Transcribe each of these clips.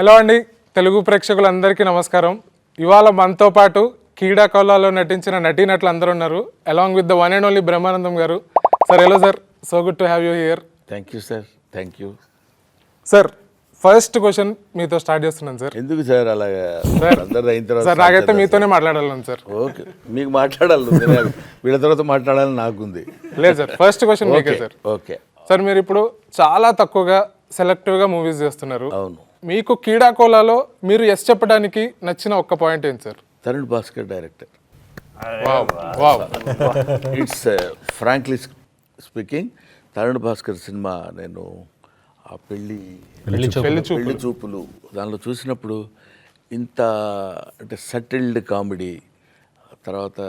Hello అండి, తెలుగు ప్రేక్షకులందరికీ నమస్కారం. ఇవాళ మనతో పాటు కీడా కోలాలో నటించిన నటీనటులు అందరూ ఉన్నారు. Along with the one and only Brahmanandam garu. Sir hello sir, so good to have you here. Thank you sir, thank you sir. First question మీతో స్టార్ట్ చేస్తున్నాను సార్. ఎందుకు సార్ అలాగా అందరు అయిన తర్వాత? సార్ నాకైతే మీతోనే మాట్లాడాలను సార్. ఓకే, మీకు మాట్లాడాలి, వీళ్ళ తర్వాత మాట్లాడాలని నాకుంది. లేదు సార్, ఫస్ట్ క్వశ్చన్ మీకే సార్. ఓకే సార్, మీరు ఇప్పుడు చాలా తక్కువగా సెలెక్టివ్గా మూవీస్ చేస్తున్నారు. అవును. మీకు కీడా కోలాలో మీరు ఎస్ చెప్పడానికి నచ్చిన ఒక్క పాయింట్ ఏంటి sir? Tarun Bhaskar director. It's frankly speaking, Tarun Bhaskar cinema నేను ఆ పెళ్లి చూపులు దానిలో చూసినప్పుడు ఇంత అంటే సటిల్డ్ కామెడీ, తర్వాత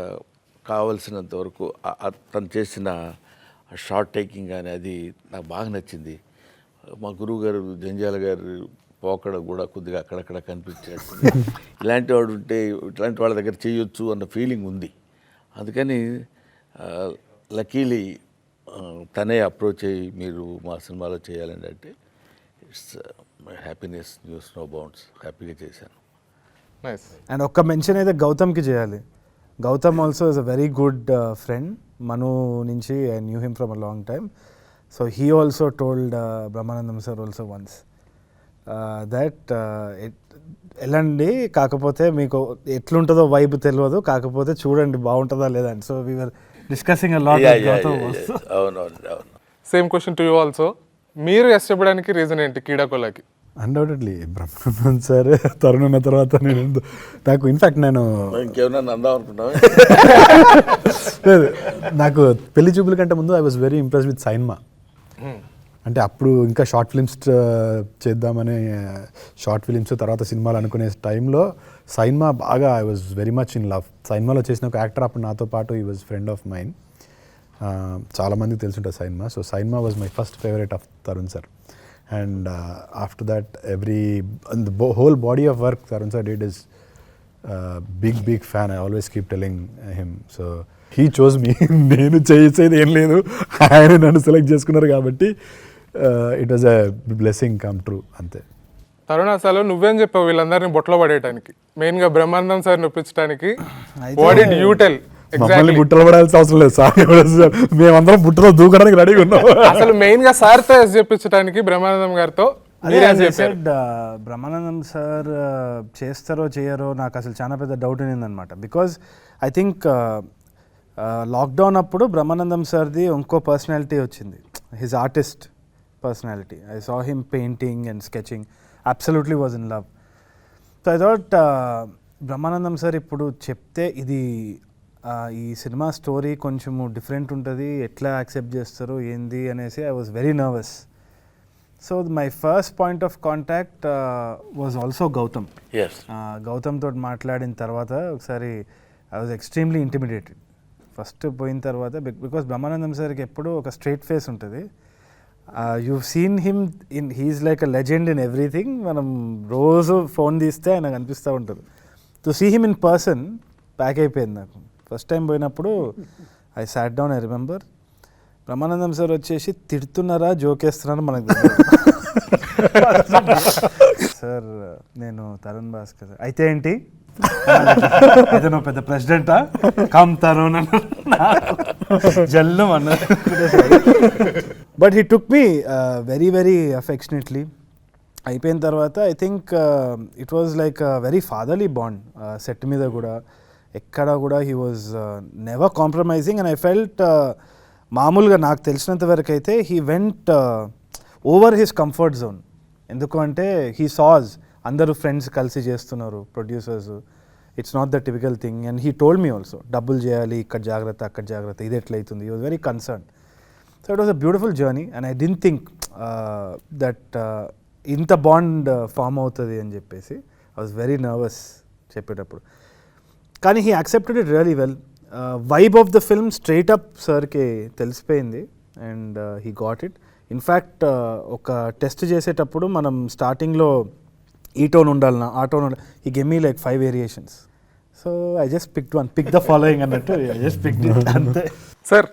కావలసినంత వరకు తను చేసిన షార్ట్ టేకింగ్ కానీ అది నాకు బాగా నచ్చింది. మా గురువు గారు జంజాల గారు పోకడ కూడా కొద్దిగా అక్కడక్కడ కనిపించాడు. ఇలాంటి వాడు ఉంటే ఇట్లాంటి వాళ్ళ దగ్గర చేయొచ్చు అన్న ఫీలింగ్ ఉంది. అందుకని లక్కీలీ తనే అప్రోచ్ అయ్యి మీరు మా సినిమాలో చేయాలండి అంటే it's my happiness, knows no bounds, హ్యాపీగా చేశాను. నైస్. అండ్ ఒక్క మెన్షన్ అయితే గౌతమ్కి చేయాలి. Gautam also is a very good friend. Manu నుంచి I knew him from a long time. So he also told Brahmanandam sir also once that వెళ్ళండి, కాకపోతే మీకు ఎట్లుంటుందో వైబ్ తెలియదు, కాకపోతే చూడండి బాగుంటుందా లేదా అని. So we were discussing a lot with Gautam also. అవునవును. Same question to you also. మీరు ఎస్ చెప్పడానికి రీజన్ ఏంటి కీడా కోలాకి? Undoubtedly Brahmanandam sir. తరుణ్ ఉన్న తర్వాత నాకు ఇన్ఫ్యాక్ట్ నేను ఇంకేమన్నా అందాం అనుకుంటాను. నాకు పెళ్లి చూపుల కంటే ముందు I was very impress with Sainma. అంటే అప్పుడు ఇంకా షార్ట్ ఫిలిమ్స్ చేద్దామని షార్ట్ ఫిలిమ్స్ తర్వాత సినిమాలు అనుకునే టైంలో సైన్మా బాగా I was very much in love. సైన్మాలో చేసిన ఒక యాక్టర్ అప్పుడు నాతో పాటు ఈ వాజ్ ఫ్రెండ్ ఆఫ్ మైన్. చాలామందికి తెలుసుంటుంది Sainma. So Sainma was my first favourite of Tarun sir. And after that the whole body of work Tarun sir did is big fan. I always keep telling him. So he chose me. నేను చేసేది ఏం లేదు, ఆయన నన్ను select చేసుకున్నారు కాబట్టి it was a blessing come true అంతే. తరుణ్, అసలు నువ్వేం చెప్పావు వీళ్ళందరినీ బొట్లో పడేయడానికి, మెయిన్గా బ్రహ్మానందం సార్ నొప్పించడానికి? What did you tell? మమ్మల్ని బుట్టలు పడాల్సిన అవసరం లేదు సార్, మేమందరం బుట్టలో దూకడానికి రెడీగా ఉన్నాం. అసలు మెయిన్ గా సార్తో ఎస్ చెప్పించడానికి బ్రహ్మానందం గారితో బ్రహ్మానందం సార్ చేస్తారో చేయరో నాకు అసలు చాలా పెద్ద డౌట్ ఉన్నిందనమాట. బికాజ్ ఐ థింక్ లాక్డౌన్ అప్పుడు బ్రహ్మానందం సార్ది ఇంకో పర్సనాలిటీ వచ్చింది, his artist personality. I saw him painting and sketching, absolutely was in love. So I thought Brahmanandam sir ఇప్పుడు చెప్తే ఇది ఈ సినిమా స్టోరీ కొంచెము డిఫరెంట్ ఉంటుంది, ఎట్లా యాక్సెప్ట్ చేస్తారు ఏంది అనేసి I was very nervous. So my first point of contact was also Gautam. Gautam తోటి మాట్లాడిన తర్వాత ఒకసారి I was extremely intimidated first పోయిన తర్వాత. బికాస్ బ్రహ్మానందం సార్కి ఎప్పుడు ఒక స్ట్రైట్ ఫేస్ ఉంటుంది. You seen him he's like a legend in everything. మనం రోజు ఫోన్ తీస్తే ఆయనకు అనిపిస్తూ ఉంటుంది. To see him in person pack అయిపోయింది నాకు. ఫస్ట్ టైం పోయినప్పుడు I sat down. I remember Brahmanandam sir వచ్చేసి తిడుతున్నారా జోకేస్తున్నారా మనకు సార్, నేను తరుణ్ భాస్కర్ అయితే ఏంటి, అయితే నువ్వు పెద్ద ప్రెసిడెంటా, కమ్ తరుణ్ జల్లు అన్నారు. But he took me very very affectionately. అయిపోయిన తర్వాత I think it was like very fatherly bond. Set మీద కూడా ఎక్కడ కూడా he was never compromising. And I felt మామూలుగా నాకు తెలిసినంత వరకు అయితే he went over his comfort zone. ఎందుకు అంటే హీ సాజ్ అందరూ ఫ్రెండ్స్ కలిసి చేస్తున్నారు, producers, it's not the typical thing. And he told me also డబ్బులు చేయాలి, ఇక్కడ జాగ్రత్త అక్కడ జాగ్రత్త, ఇది ఎట్లయితుంది. He was very concern. So it was a beautiful journey. And I didn't think that ఇంత బాండ్ ఫామ్ అవుతుంది అని చెప్పేసి ఐ వాజ్ వెరీ నర్వస్ చెప్పేటప్పుడు. కానీ he accepted it really well. Vibe of the film straight up సార్కి తెలిసిపోయింది and he got it. In fact ఒక test చేసేటప్పుడు మనం స్టార్టింగ్లో ఈ టోన్ ఉండాలన్నా ఆ టోన్ ఉండాలి, he gave me like 5 variations. So I just pick the following అన్నట్టు ఐ జస్ట్ పిక్డ్ ఇట్ అంతే. Sir,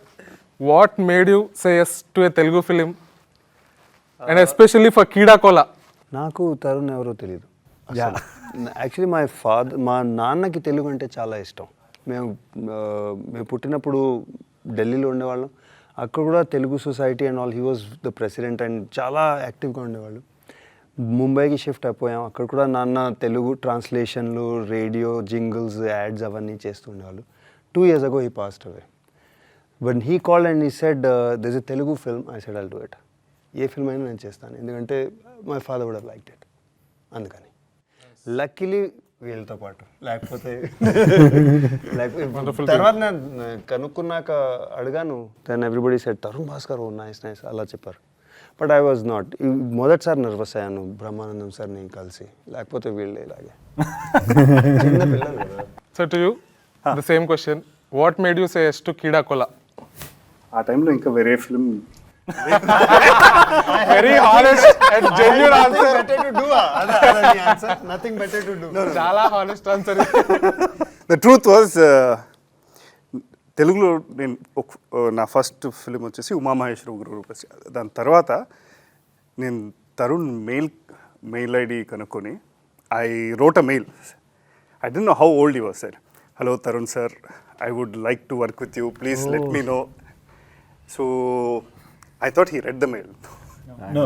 what made you say yes to a Telugu film and especially for Keeda Cola? నాకు తరుణ్ ఎవరో తెలియదు. Actually మా నాన్నకి తెలుగు అంటే చాలా ఇష్టం. మేము పుట్టినప్పుడు ఢిల్లీలో ఉండేవాళ్ళం. అక్కడ కూడా Telugu society and all, he was the president and చాలా యాక్టివ్గా ఉండేవాళ్ళు. ముంబైకి షిఫ్ట్ అయిపోయాం. అక్కడ కూడా నాన్న తెలుగు ట్రాన్స్లేషన్లు, రేడియో జింగిల్స్, యాడ్స్ అవన్నీ చేస్తుండేవాళ్ళు. 2 years ago he passed away. When he called and he said, there's a Telugu film, I said, I'll do it. ఏ ఫిల్మ్ అయినా నేను చేస్తాను, ఎందుకంటే my father would have liked it. అందుకని లక్కీలీ వీళ్ళతో పాటు, లేకపోతే తర్వాత నేను కనుక్కున్నాక అడిగాను, then everybody said Tarun Bhaskar, oh nice nice అలా చెప్పారు. But I was not. మొదటిసారి నర్వస్ అయ్యాను బ్రహ్మానందం సార్ని కలిసి, లేకపోతే వీళ్ళే ఇలాగే చిన్న పిల్లలు కదా. So to you the same question, what made you say yes to Keeda Cola? ఆ టైంలో ఇంకా వేరే film very honest and genuine answer. Nothing better to do. చాలా honest answer. The truth was, తెలుగులో నేను నా ఫస్ట్ ఫిలిం వచ్చేసి ఉమామహేశ్వర గురురూపసి. దాని తర్వాత నేను తరుణ్ మెయిల్ ఐడి కనుక్కొని I wrote a mail. I don't know how old you was sir. Hello Tarun sir, I would like to work with you, please let me know. So I thought he read the mail. No.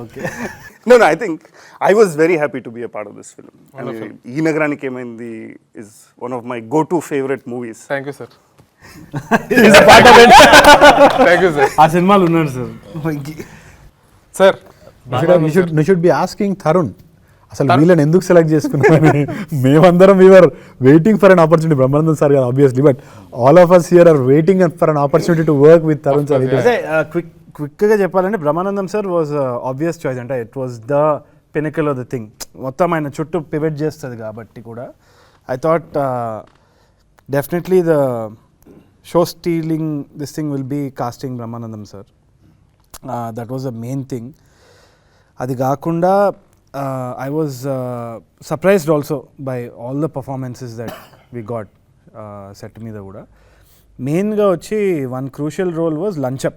Okay. No, I think I was very happy to be a part of this film. Ee Nagarani Kemaindi is one of my go-to favorite movies. Thank you, sir. He's a part of it. Thank you, sir. ఆ సినిమాలు ఉన్నాడు sir. Sir, you should be asking Tarun. అసలు వీళ్ళని ఎందుకు select చేసుకున్నామని మేమందరం we are waiting for an opportunity. Brahmanandam sir garu obviously, but all of us here are waiting for an opportunity to work with Tarun sir. క్విక్గా చెప్పాలంటే Brahmanandam sir was obvious choice. అంటే it was the pinnacle of the thing. మొత్తం ఆయన చుట్టూ pivot చేస్తుంది కాబట్టి కూడా I thought definitely the show stealing this thing will be casting Brahmanandam sir. That was the main thing. అది కాకుండా I was surprised also by all the performances that we got set మీద కూడా. మెయిన్గా వచ్చి one crucial role was Lanchap.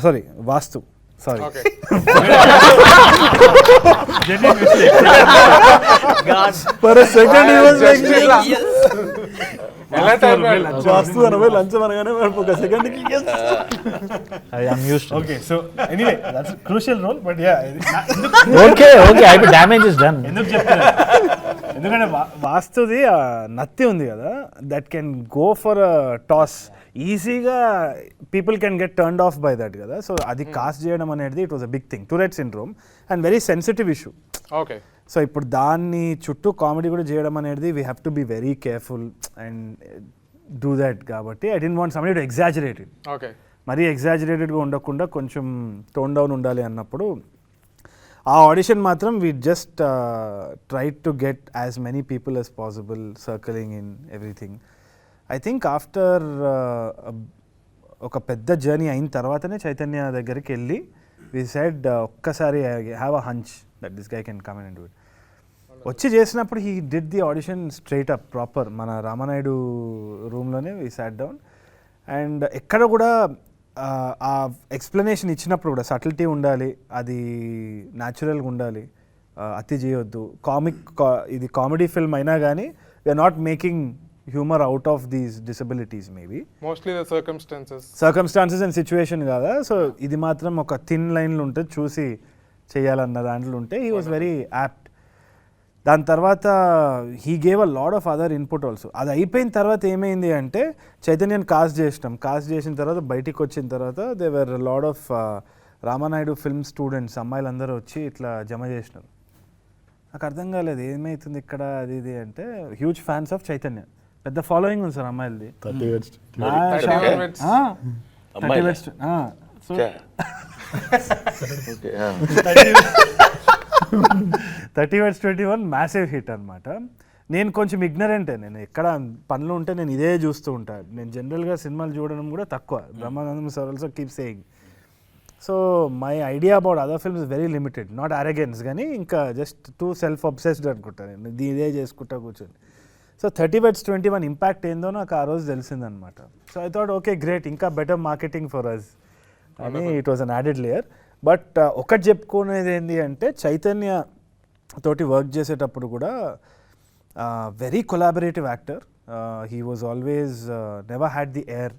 Sorry, Vastu. Sorry. okay. For a second he was like, ఎలా time వాస్తు అనవే లంచం అనగానే ఒక second I am used to. Okay. So anyway that's crucial role. But ya Okay, damage is done. ఎందుకు చెప్తున్నా, ఎందుకంటే వాస్తుది నత్తి ఉంది కదా, that can go for toss ఈజీగా. People can get turned off by that కదా. సో అది కాస్ట్ చేయడం అనేది it was a big thing. Tourette syndrome and very sensitive issue. Okay. So ఇప్పుడు దాన్ని చుట్టూ కామెడీ కూడా చేయడం అనేది we have to be very careful and do that. కాబట్టి I don't want somebody to exaggerate it. Okay. మరీ ఎగ్జాజరేటెడ్గా ఉండకుండా కొంచెం టోన్ డౌన్ ఉండాలి అన్నప్పుడు ఆ ఆడిషన్ మాత్రం we just try to get as many people as possible circling in everything. I think after ఒక పెద్ద జర్నీ అయిన తర్వాతనే చైతన్య దగ్గరికి వెళ్ళి వి సెడ్ ఒక్కసారి have a hunch that this guy can come and do it. వచ్చి చేసినప్పుడు he did the audition straight up proper మన రామానాయుడు రూమ్లోనే వి సాట్ డౌన్. అండ్ ఎక్కడ కూడా ఆ ఎక్స్ప్లెనేషన్ ఇచ్చినప్పుడు కూడా సటిల్టీ ఉండాలి, అది న్యాచురల్గా ఉండాలి, అతి చేయొద్దు. ఇది కామెడీ ఫిల్మ్ అయినా కానీ we're not making humour out of these disabilities. Maybe mostly the circumstances and situation కదా. సో ఇది మాత్రం ఒక థిన్ లైన్లు ఉంటుంది, చూసి చేయాలన్న దాంట్లో ఉంటే హీ వాజ్ వెరీ యాప్ట్. దాని తర్వాత he gave a lot of other input also. అది అయిపోయిన తర్వాత ఏమైంది అంటే చైతన్యని కాస్ట్ చేసిన తర్వాత బయటికి వచ్చిన తర్వాత they were load of Ramanaidu film students అమ్మాయిలందరూ వచ్చి ఇట్లా జమ చేసినారు. నాకు అర్థం కాలేదు ఏమవుతుంది ఇక్కడ అది ఇది అంటే. హ్యూజ్ ఫ్యాన్స్ ఆఫ్ చైతన్య, పెద్ద ఫాలోయింగ్ ఉంది సార్ అమ్మాయిలది. 30 West. So 30 West 21 massive hit అనమాట. నేను కొంచెం ఇగ్నరెంటే, నేను ఎక్కడ పనులు ఉంటే నేను ఇదే చూస్తూ ఉంటాను. నేను జనరల్గా సినిమాలు చూడడం కూడా తక్కువ. Brahmanandam sir also keep saying. So my idea about other films is very limited. Not arrogance కానీ ఇంకా జస్ట్ టూ సెల్ఫ్ అబ్సెస్డ్ అనుకుంటాను నేను, ఇదే చేసుకుంటా కూర్చొని. సో 30 West 21 ఇంపాక్ట్ ఏందో నాకు ఆ రోజు తెలిసిందనమాట. So I thought okay great, ఇంకా బెటర్ మార్కెటింగ్ ఫర్ అస్ అని. It was an added layer. But ఒకటి చెప్పుకునేది ఏంటి అంటే చైతన్య తోటి వర్క్ చేసేటప్పుడు కూడా very collaborative actor. He was always never had the air.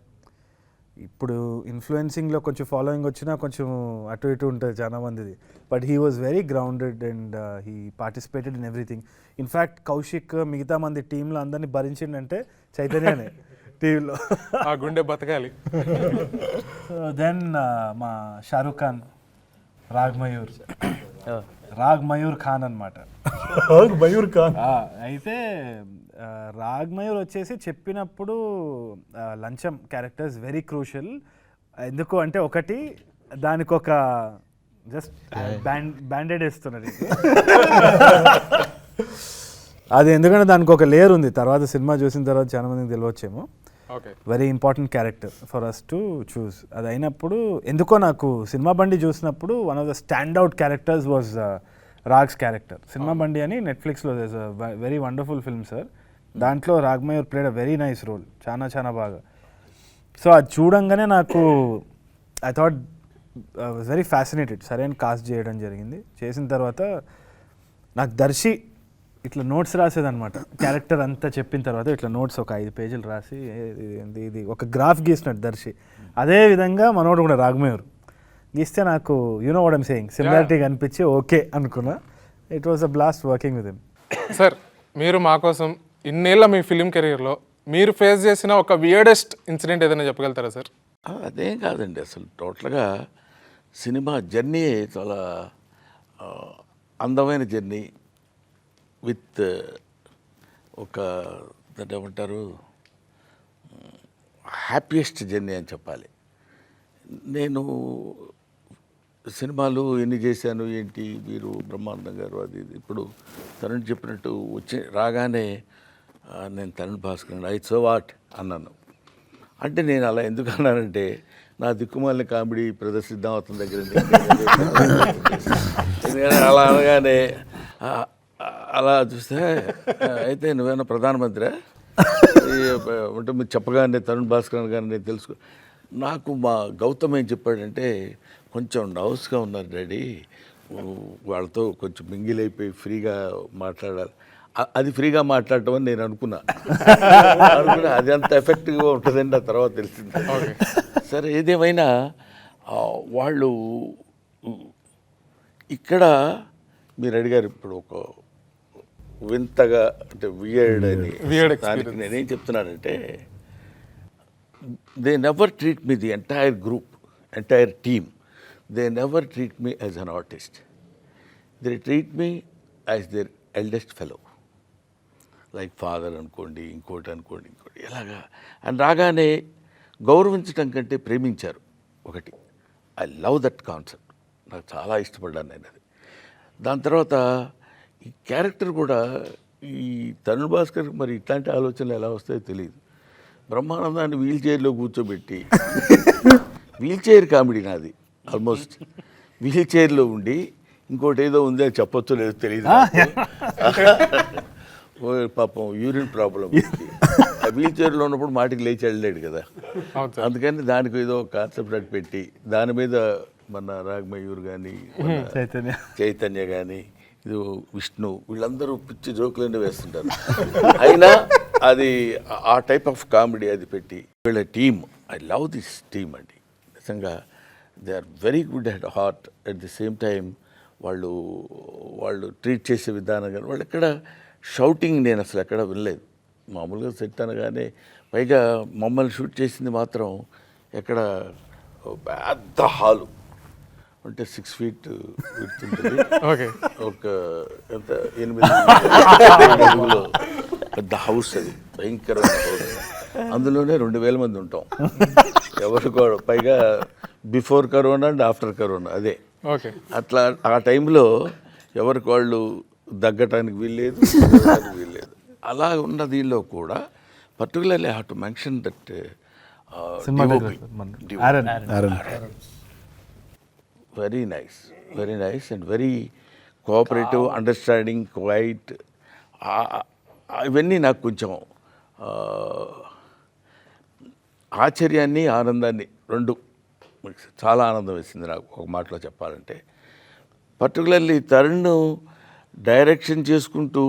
ఇప్పుడు ఇన్ఫ్లుయెన్సింగ్లో కొంచెం ఫాలోయింగ్ వచ్చినా కొంచెం అటు ఇటు ఉంటుంది చాలా మందిది, but he was very grounded and he participated in everything. In fact Kaushik మిగతా మంది టీంలో అందరినీ భరించిండంటే చైతన్యనే టీవీలో. ఆ గుండె బతకాలి. దెన్ మా షారూక్ ఖాన్, రాగ్ మయూర్ ఖాన్ అనమాట. మయూర్ ఖాన్ అయితే రాగ్ మయూర్ వచ్చేసి చెప్పినప్పుడు లంచం క్యారెక్టర్స్ వెరీ క్రూషియల్. ఎందుకు అంటే ఒకటి దానికి ఒక జస్ట్ బ్యాండెడ్ వేస్తున్నది అది, ఎందుకంటే దానికి ఒక లేయర్ ఉంది. తర్వాత సినిమా చూసిన తర్వాత చాలా మందికి తెలియవచ్చేమో. Very important character for us to choose. అది అయినప్పుడు ఎందుకో నాకు సినిమా బండి చూసినప్పుడు one of the stand out characters was Raag's character. Cinema Bandi అని నెట్ఫ్లిక్స్లో వెరీ వండర్ఫుల్ ఫిల్మ్ సార్. దాంట్లో Raag Mayur played a very nice role, చాలా బాగా. సో అది చూడంగానే నాకు I thought was very fascinated. సరైన కాస్ట్ చేయడం జరిగింది. చేసిన తర్వాత నాకు దర్శి ఇట్లా నోట్స్ రాసేదనమాట. క్యారెక్టర్ అంతా చెప్పిన తర్వాత ఇట్లా నోట్స్ ఒక 5 పేజీలు రాసి ఇది ఒక గ్రాఫ్ గీసినట్టు దర్శి. అదే విధంగా మనోడు కూడా రాగ్మయూర్ గీస్తే నాకు you know what I'm saying similarity కనిపించి ఓకే అనుకున్నా. It was a blast working with him. Sir, మీరు మా కోసం ఇన్నేళ్ళ మీ ఫిలిం కెరీర్లో మీరు ఫేస్ చేసిన ఒక వియర్డెస్ట్ ఇన్సిడెంట్ ఏదైనా చెప్పగలుగుతారా సార్? అదేం కాదండి, అసలు టోటల్గా సినిమా జర్నీ చాలా అందమైన జర్నీ విత్ ఒక దాన్ని ఏమంటారు హ్యాపీయెస్ట్ జర్నీ అని చెప్పాలి. నేను సినిమాలు ఎన్ని చేశాను ఏంటి, మీరు బ్రహ్మానందం గారు అది ఇప్పుడు తరుణ్ చెప్పినట్టు వచ్చి రాగానే నేను Tarun Bhaskar I so what అన్నాను. అంటే నేను అలా ఎందుకు అన్నానంటే నా దిక్కుమాలిన కామెడీ ప్రదర్శిద్దాం అతని దగ్గర ఎందుకంటే అలా అనగానే అలా చూస్తే అయితే నువ్వేనా ప్రధానమంత్రి అంటే మీరు చెప్పగానే తరుణ్ భాస్కర్ గారిని నేను తెలుసుకో. నాకు మా గౌతమ్ ఏం చెప్పాడంటే కొంచెం నర్వస్గా ఉన్నారు డాడీ, వాళ్ళతో కొంచెం మింగిల్ అయిపోయి ఫ్రీగా మాట్లాడాలి. అది ఫ్రీగా మాట్లాడటం అని నేను అనుకున్నా అది అంత ఎఫెక్టివ్గా ఉంటుందండి ఆ తర్వాత తెలిసింది. సరే ఏదేమైనా వాళ్ళు ఇక్కడ మీరు అడిగారు ఇప్పుడు ఒక వింతగా అంటే వియర్డ్ అని, దానికి నేనేం చెప్తున్నానంటే they never treat me the entire team they never treat me as an artist, they treat me as their eldest fellow, like father అనుకోండి, ఇంకోటి ఎలాగా. అండ్ రాగానే గౌరవించడం కంటే ప్రేమించారు ఒకటి. ఐ లవ్ దట్ కాన్సెప్ట్, నాకు చాలా ఇష్టపడ్డాను నేను అది. దాని తర్వాత ఈ క్యారెక్టర్ కూడా ఈ తరుణ్ భాస్కర్ మరి ఇట్లాంటి ఆలోచనలు ఎలా వస్తాయో తెలియదు. బ్రహ్మానందాన్ని వీల్ చైర్లో కూర్చోబెట్టి వీల్ చైర్ కామెడీ నాది, ఆల్మోస్ట్ వీల్ చైర్లో ఉండి ఇంకోటి ఏదో ఉంది అని చెప్పొచ్చో లేదో తెలియదు. పాపం యూరిన్ ప్రాబ్లం వీల్ చైర్లో ఉన్నప్పుడు మాటికి లేచి వెళ్ళలేడు కదా, అందుకని దానికి ఏదో కాన్సెప్ట్ అటు పెట్టి దాని మీద మన రాగమయూర్ కానీ చైతన్య కానీ ఇది విష్ణు వీళ్ళందరూ పిచ్చి జోకులన్నీ వేస్తుంటారు. అయినా అది ఆ టైప్ ఆఫ్ కామెడీ అది పెట్టి వీళ్ళ team, I love this team అండి నిజంగా. They are very good at heart. At the same time వాళ్ళు ట్రీట్ చేసే విధానం కానీ వాళ్ళు ఎక్కడ షౌటింగ్ నేను అసలు ఎక్కడ వినలేదు. మామూలుగా సెట్ అనగానే పైగా మమ్మల్ని షూట్ చేసింది మాత్రం ఎక్కడ పెద్ద హాలు అంటే 6 feet విడుతుంటుంది, ఒక ఎంత 8 అడుగులో పెద్ద హౌస్, అది భయంకరమైన హౌస్. అందులోనే 2000 మంది ఉంటాం ఎవరు కూడా, పైగా before corona and after corona అదే. అట్లా ఆ టైంలో ఎవరికి వాళ్ళు దగ్గటానికి వీల్లేదు, వీల్లేదు. అలా ఉన్న దీనిలో కూడా particularly have to mention that very nice and very cooperative, understanding, quite. ఇవన్నీ నాకు కొంచెం ఆశ్చర్యాన్ని ఆనందాన్ని రెండు చాలా ఆనందం వేసింది నాకు ఒక మాటలో చెప్పాలంటే. పర్టికులర్లీ తరుణ్ డైరెక్షన్ చేసుకుంటూ,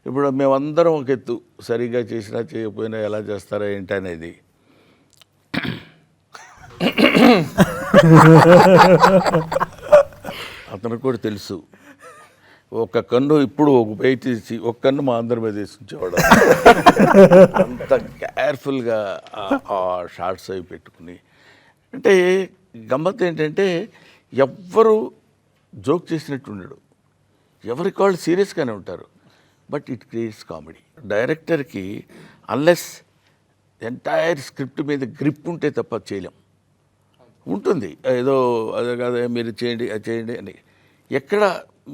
ఇప్పుడు మేమందరం ఒక ఎత్తు, సరిగ్గా చేసినా చేయకపోయినా ఎలా చేస్తారా ఏంటి అనేది అతనికి కూడా తెలుసు. ఒక కన్ను ఇప్పుడు ఒక బయట తీసి ఒక కన్ను మా అందరి మీద వేసి ఉంచేవాడు. అంత కేర్ఫుల్గా ఆ షార్ట్స్ అవి పెట్టుకుని. అంటే గమ్మత్ ఏంటంటే ఎవ్వరు జోక్ చేసినట్టు ఉండడు, ఎవరికి వాళ్ళు సీరియస్గానే ఉంటారు. But it creates comedy. డైరెక్టర్కి అన్లెస్ ఎంటైర్ స్క్రిప్ట్ మీద గ్రిప్ ఉంటే తప్ప చేయలేం. ఉంటుంది ఏదో అదే కాదు మీరు చేయండి అది చేయండి అని. ఎక్కడ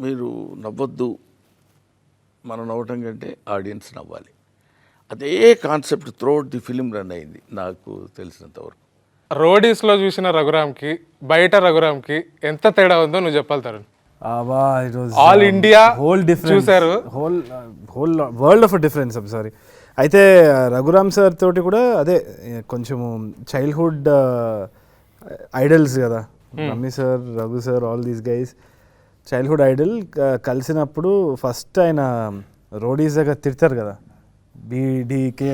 మీరు నవ్వొద్దు, మనం నవ్వటం కంటే ఆడియన్స్ నవ్వాలి. అదే concept throughout the film run అయింది నాకు తెలిసినంతవరకు. రోడీస్లో చూసిన రఘురామ్కి బయట రఘురామ్కి ఎంత తేడా ఉందో నువ్వు చెప్పాలి Tarun. It was All India whole difference, చూశారు. whole world of a difference. I'm sorry. అయితే రఘురామ్ సార్ తోటి కూడా అదే కొంచెము చైల్డ్హుడ్ ఐడల్స్ కదా, Rammi sir, Raghu sir, all these guys childhood idol. కలిసినప్పుడు ఫస్ట్ ఆయన రోడీస్ దగ్గర తిడతారు కదా, బీడీకే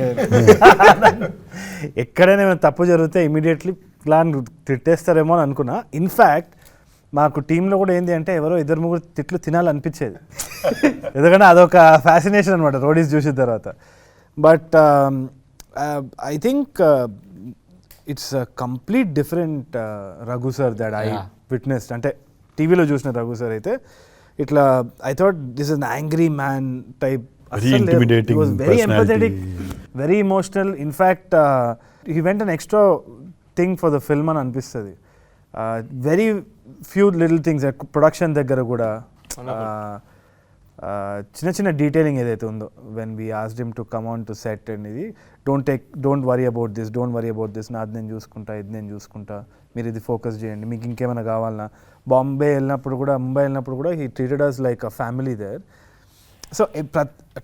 ఎక్కడైనా ఏమైనా తప్పు జరిగితే ఇమీడియట్లీ ప్లాన్ తిట్టేస్తారేమో అని అనుకున్నా. ఇన్ఫ్యాక్ట్ మాకు టీంలో కూడా ఏంటి అంటే ఎవరో 2-3 తిట్లు తినాలనిపించేది, ఎందుకంటే అదొక ఫ్యాసినేషన్ అనమాట రోడీస్ చూసిన తర్వాత. But I think it's complete different Raghu sir that I witnessed. అంటే టీవీలో చూసిన రఘు సార్ అయితే ఇట్లా I thought this is an angry man type. intimidating very personality. Empathetic, very emotional. In fact he went an extra thing for the film అని అనిపిస్తుంది. Very few little things production దగ్గర కూడా చిన్న చిన్న డీటెయిలింగ్ ఏదైతే ఉందో, when we asked him to come on to set and ఇది don't worry about this, నాది నేను చూసుకుంటా, ఇది నేను చూసుకుంటా, మీరు ఇది ఫోకస్ చేయండి, మీకు ఇంకేమైనా కావాలన్నా. ముంబై వెళ్ళినప్పుడు కూడా he treated us like a family there. So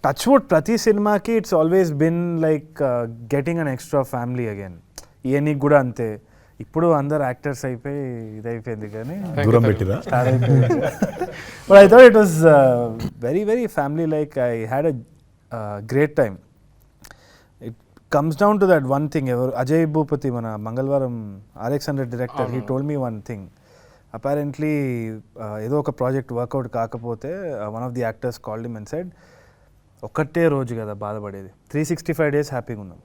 touch wood ప్రతి సినిమాకి it's always been like getting an extra family again. ఈయనకి కూడా అంతే. ఇప్పుడు అందరు యాక్టర్స్ అయిపోయి ఇదైపోయింది కానీ దూరం పెట్టిరా. But I thought it was very very family like. I had a great time. It comes down to that one thing. ఎవరు అజయ్ భూపతి మన Mangalavaaram RX100 director, he told me one thing. Apparently ఏదో ఒక ప్రాజెక్ట్ వర్కౌట్ కాకపోతే one of the actors called him and said, ఒక్కటే రోజు కదా బాధపడేది, 365 days హ్యాపీగా ఉన్నాం.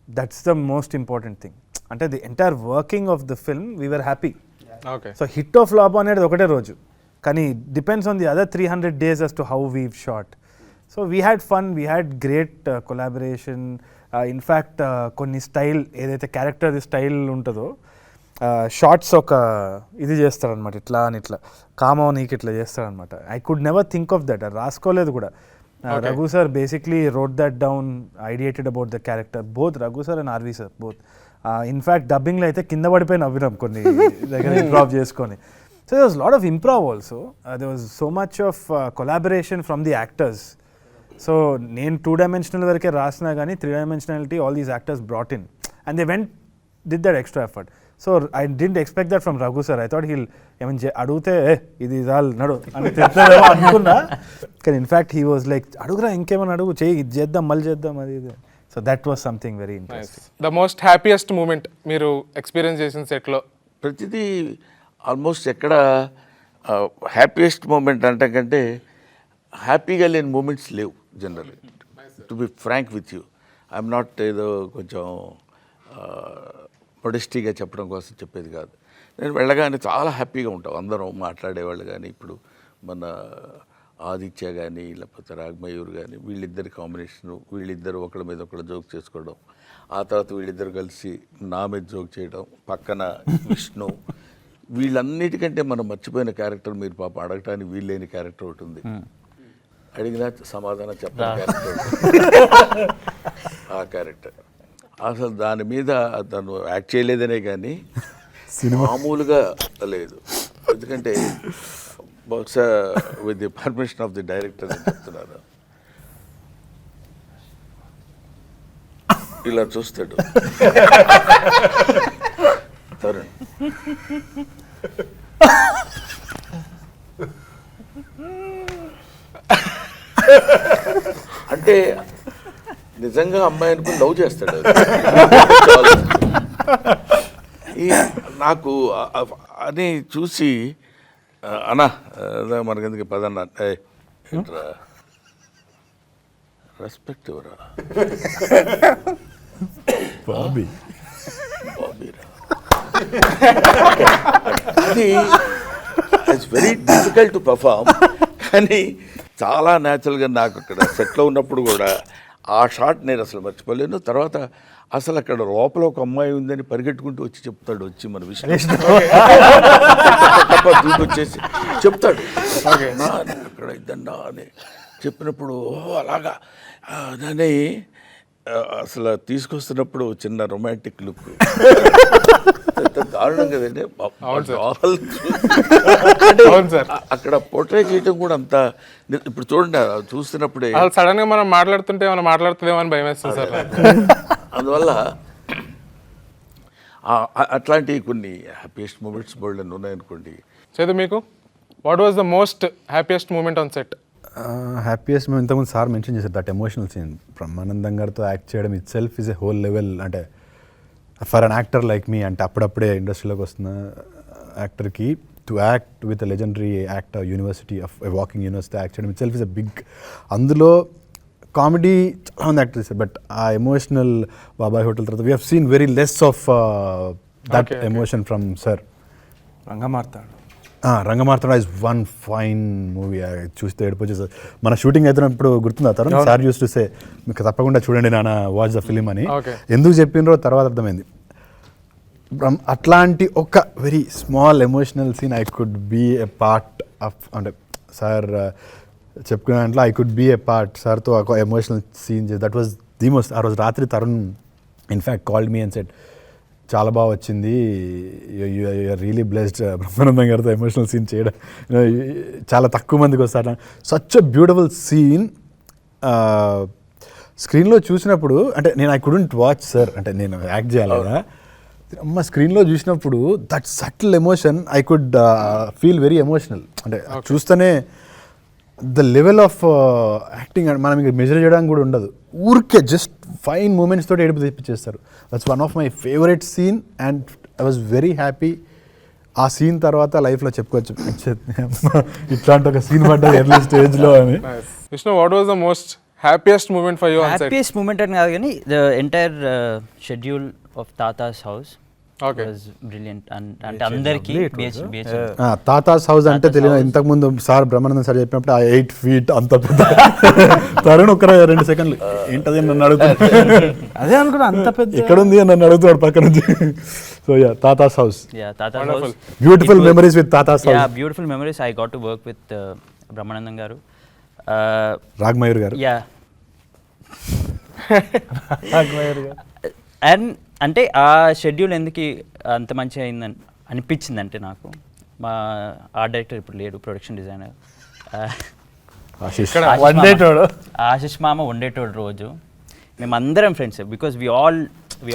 That's the most important thing. అంటే the entire working of the film we were happy. Okay. So hit of flop అనేది ఒకటే రోజు, కానీ depends on the other 300 days as to how we've shot. So we had fun, we had great collaboration. In fact కొన్ని style ఏదైతే character style ఉంటుందో, shorts ఒక ఇది చేస్తారనమాట, ఇట్లా అని ఇట్లా కామో నీకు ఇట్లా చేస్తారనమాట. I could never think of that, రాసుకోలేదు కూడా. Raghu sir basically wrote that down, ideated about the character, both Raghu sir and RV sir both. In fact డబ్బింగ్లో అయితే కింద పడిపోయి నవ్వినాం కొన్ని దగ్గర ఇంప్రావ్ చేసుకొని. So there was lot of improv also. There was so much of collaboration from the actors. So నేను 2-dimensional వరకే రాసినా కానీ 3-dimensionality all these actors brought in and they vent did that extra effort. So I didn't expect that from Raghu sir. I thought he'll ఏమైనా అడిగితే ఇది చాలు నడు అని తిట్టాడేమో అనుకున్నా, కానీ ఇన్ఫ్యాక్ట్ హీ వాజ్ లైక్ అడుగురా ఇంకేమైనా అడుగు, చేయి ఇది చేద్దాం మళ్ళీ చేద్దాం అది ఇది. So that was something very interesting. The most happiest moment మీరు ఎక్స్పీరియన్స్ చేసిన సెట్లో? ప్రతిదీ ఆల్మోస్ట్ ఎక్కడ హ్యాపీయెస్ట్ మూమెంట్ అంటే కంటే హ్యాపీగా లేని మూమెంట్స్ లేవు generally. To be frank with you, I'm not ఏదో కొంచెం మొడెస్టీగా చెప్పడం కోసం చెప్పేది కాదు. నేను వెళ్ళగానే చాలా హ్యాపీగా ఉంటాం అందరం మాట్లాడేవాళ్ళు. కానీ ఇప్పుడు మన ఆదిత్య కానీ లేకపోతే రాగమయూర్ కానీ వీళ్ళిద్దరి కాంబినేషను, వీళ్ళిద్దరు ఒకళ్ళ మీద ఒకళ్ళు జోక్ చేసుకోవడం, ఆ తర్వాత వీళ్ళిద్దరు కలిసి నా మీద జోక్ చేయడం, పక్కన విష్ణు, వీళ్ళన్నిటికంటే మనం మర్చిపోయిన క్యారెక్టర్ మీరు పాప అడగటానికి వీళ్ళేని క్యారెక్టర్ ఒకటి ఉంది. అడిగినా సమాధానం చెప్పిన క్యారెక్టర్ ఆ క్యారెక్టర్. అసలు దాని మీద తను యాక్ట్ చేయలేదనే కానీ మామూలుగా లేదు. ఎందుకంటే బహుశా with the permission of the director అని చెప్తున్నారు. ఇలా చూస్తాడు, తరుణ్. అంటే నిజంగా అమ్మాయి అనుకుని లవ్ చేస్తాడు. నాకు అని చూసి అన్నా మనకెందుకు పదన్నా రెస్పెక్ట్ ఎవరా బాబీరా అది it's very difficult to perform. కానీ చాలా న్యాచురల్గా నాకు అక్కడ సెట్లో ఉన్నప్పుడు కూడా ఆ షాట్ నేను అసలు మర్చిపోలేను. తర్వాత అసలు అక్కడ లోపల ఒక అమ్మాయి ఉందని పరిగెట్టుకుంటూ వచ్చి చెప్తాడు, వచ్చి మన విషయం దూకొచ్చేసి చెప్తాడు అక్కడ ఇద్దన్నా అని చెప్పినప్పుడు అలాగా దాన్ని అసలు తీసుకొస్తున్నప్పుడు చిన్న రొమాంటిక్ లుక్ దారుణం కదండి. అక్కడ పోర్ట్రే చేయటం కూడా అంత ఇప్పుడు చూడండి చూస్తున్నప్పుడే సడన్ గా మనం మాట్లాడుతుంటే మనం మాట్లాడుతుందేమో అని భయం వేస్తుంది సార్. అందువల్ల అట్లాంటి కొన్ని హ్యాపీయెస్ట్ మూమెంట్స్ బోల్డ్ అని ఉన్నాయనుకోండి. చేదు మీకు what was the most happiest moment on set? Happiest మేము ఇంతకుముందు సార్ మెన్షన్ చేశారు దట్ ఎమోషనల్ సీన్. బ్రహ్మానందం గారితో యాక్ట్ చేయడం itself is a whole level. అంటే for an actor like me, అంటే అప్పుడప్పుడే ఇండస్ట్రీలోకి వస్తున్న యాక్టర్కి to act with a legendary actor university of walking university act చేయడం itself is a big. అందులో కామెడీ చాలామంది యాక్ట్ చేశారు, బట్ ఆ ఎమోషనల్ బాబాయ్ హోటల్ తర్వాత we have seen very less of that emotion from sir. Rangamarthanda is one fine movie. చూస్తే ఏడిపోచేసారు. మన shooting అవుతున్నప్పుడు గుర్తుందా Tarun sir use to say మీకు తప్పకుండా చూడండి నాన్న వాచ్ ద ఫిలిం అని. ఎందుకు చెప్పినరో తర్వాత అర్థమైంది. అట్లాంటి ఒక very small emotional scene I could be a part of. అంటే సార్ చెప్పుకునే దాంట్లో I could be a part. సార్తో ఒక emotional scene that was the most. ఆ రోజు రాత్రి Tarun in fact called me and said చాలా బాగా వచ్చింది, యూఆర్ రియలీ బ్లెస్డ్ బ్రహ్మానందం గారితో ఎమోషనల్ సీన్ చేయడం. చాలా తక్కువ మందికి వస్తారు. Such a beautiful scene. స్క్రీన్లో చూసినప్పుడు అంటే నేను ఐ కుడెంట్ వాచ్ సార్, అంటే నేను యాక్ట్ చేయాలి కదా, అమ్మ స్క్రీన్లో చూసినప్పుడు that subtle emotion I could feel very emotional. అంటే చూస్తేనే ద లెవెల్ ఆఫ్ యాక్టింగ్ మనం ఇంకా మెజర్ చేయడానికి కూడా ఉండదు. ఊరికే జస్ట్ ఫైన్ మూమెంట్స్ తోటి ఏడుపు తెప్పించేస్తారు. That's one of my favourite scene and I was very happy. ఆ సీన్ తర్వాత లైఫ్లో చెప్పుకోవచ్చు ఇట్లాంటి ఒక సీన్ పడ్డది ఎర్లీ స్టేజ్లో అని. Vishnu, what was the most happiest moment for you on set? Happiest moment అని కాదు కానీ ద ఎంటైర్ షెడ్యూల్ ఆఫ్ తాతాస్ హౌస్ వాజ్ బ్రిలియంట్. అంటే అందరికీ తాతాస్ హౌస్ అంటే తెలియదు. ఇంతకుముందు సార్ బ్రహ్మానందం సార్ చెప్పినప్పుడు ఆ 8 feet అంత పెద్ద తరుణ్ ఒక 2 సెకండ్లు ఏంటది నన్ను అడుగుతున్నాడు. అదే అనుకున్నా అంత పెద్ద ఎక్కడ ఉంది అని నన్ను అడుగుతున్నాడు పక్క నుంచి. సో యా తాతాస్ హౌస్, బ్యూటిఫుల్ మెమరీస్ విత్ తాతాస్ house. Beautiful memories. I got to work with Brahmanandam garu, Raghamayur గారు. యా అండ్ అంటే ఆ షెడ్యూల్ ఎందుకు అంత మంచిగా అయిందని అనిపించింది అంటే నాకు మా ఆర్ట్ డైరెక్టర్ ఇప్పుడు లేడు, ప్రొడక్షన్ డిజైనర్ ఆశిష్ మామ ఉండేటోడు రోజు మేమందరం friends because we